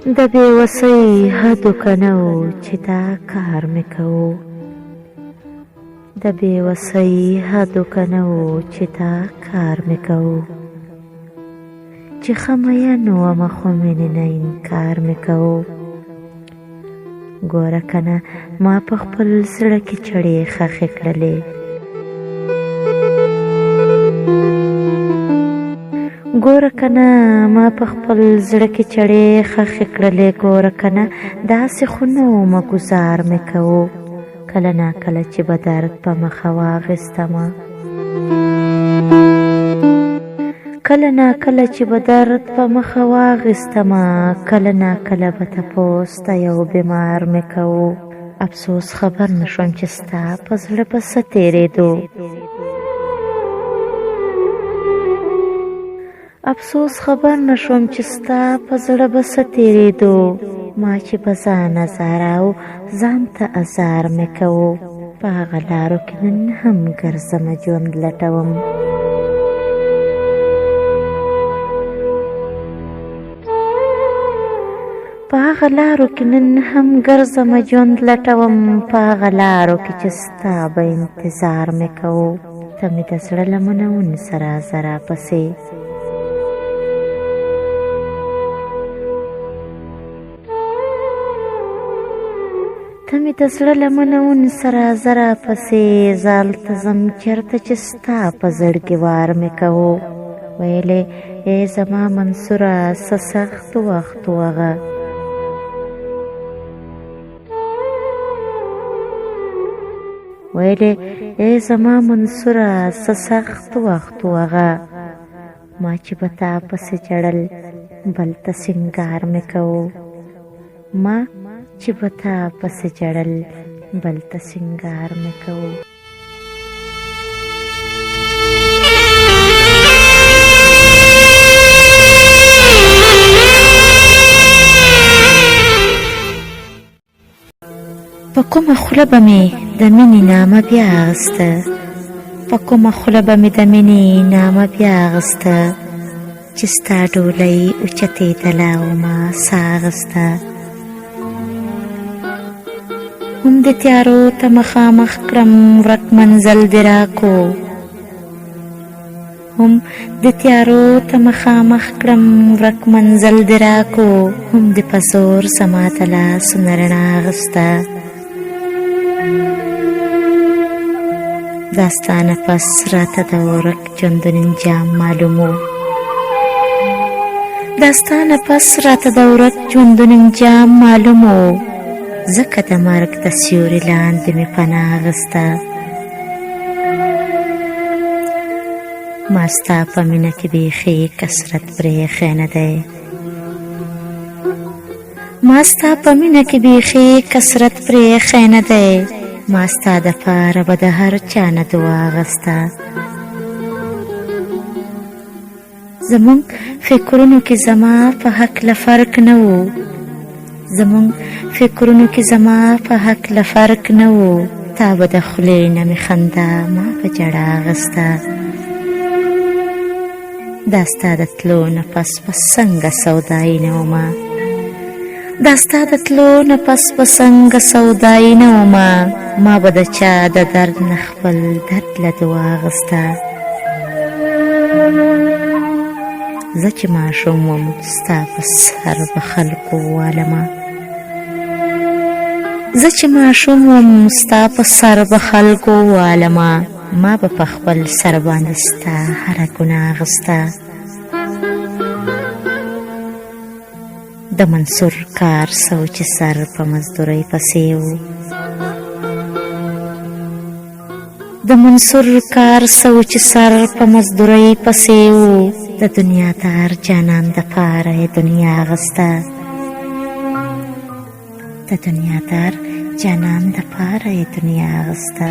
د بېوسۍ حدو که نه و چې دا کار مې کوو، د بېوسۍ حدو که نه و چې دا کار مې کوو، چې ښه مین ومه خو مینې نه انکار مې کوو. ګوره کنه ما په خپل زړه کې چړې ښخې کړلې، ګوره کنه ما په خپل زړه کې چړې ښخې کړلې. ګوره کنه داسې خو نه ومه ګزار مې کوو، کله نا کله چې به درد په مخه واخیستمه، کله نا کله چې به درد په مخه واخیستمه، کله نا کله به تپوس د یو بیمار مې کوو. افسوس خبر نه شوم چې ستا په زړه به څه تېرېدو، افسوس خبر نه شوم چې ستا په زړه به څه تېرېدو. ما چې به ځان ازاره او ځان ته ازار مې کوو، په هغه لارو کې نن هم ګرځمه ژوند لټوم. په هغه لارو کې نن هم ګرځمه ژوند لټوم، په هغه لارو کې چې ستا به انتظار مې کوو. ته مې د زړه لمنه ونیسه راځه راپسې، ته مې د زړه لمنه ونیسه راځه راپسې، زه هلته ځم چېرته چې ستا په زړګي وار مې کوو. ویلې ای زما منصوره څه سخت وخت و هغه، ویلې ای زما منصوره څه سخت وخت و هغه، ما چې به تا پسې جړل بل ته سینګار مې کوو، ما چې به تا پسې جړل بل ته سینګار مې کوو. په کومه خوله به مې د مینې نامه بیا اخیسته، په کومه خوله به مې د مینې نامه بیا اخیسته، چې ستا ډولۍ اوچتېدله او ما ساه اخیسته. هم د تیارو ته مخامخ کړم ورک منزل دې راکو، هم د تیارو ته مخامخ کړم ورک منزل دې راکو، هم د په زور زما د لاسونه رڼا اخیسته. دا ستا نفس راته د ورک ژوندون انجام معلوم و، دا ستا نفس راته د ورک ژوندون انجام معلوم و، ځکه د مرګ د سیوري لاندې مې پناه اخیسته. ما ستا په مینه کې بیخي کثرت پرېښی نه دی، ما ستا په مینه کې بیخي کثرت پرېښی نه دی، ما ستا دپاره به د هر چا نه دعا اخیسته. زموږ فکرونو کې زما په هکله فرق نه و، زموږ فکرونو کې زما په هکله فرق نه و، تا به د خولې نه مې خندا ما به ژړا اخیسته. دا ستا د تلو نه پس به څنګه سودایي نه ومه، دا ستا د تلو نه پس به څنګه سودایي نه ومه، ما به د چا د درد نه خپل درد له دعا اخیسته. زه چې ماشوم وم ستا په سر به خلکو والمه، زه چې ماشوم وم ستا په سر به خلکو والمه، ما به په خپل سر باندې ستا هره ګناه اخیسته. د منصور کار سو چې سر په مزدورۍ پسې و، د منصور کار سو چې سر په مزدورۍ پسې و، د دنیا دار جانان دپاره یې دنیا اخیسته، د دنیا دار جانان دپاره یې دنیا اخیسته.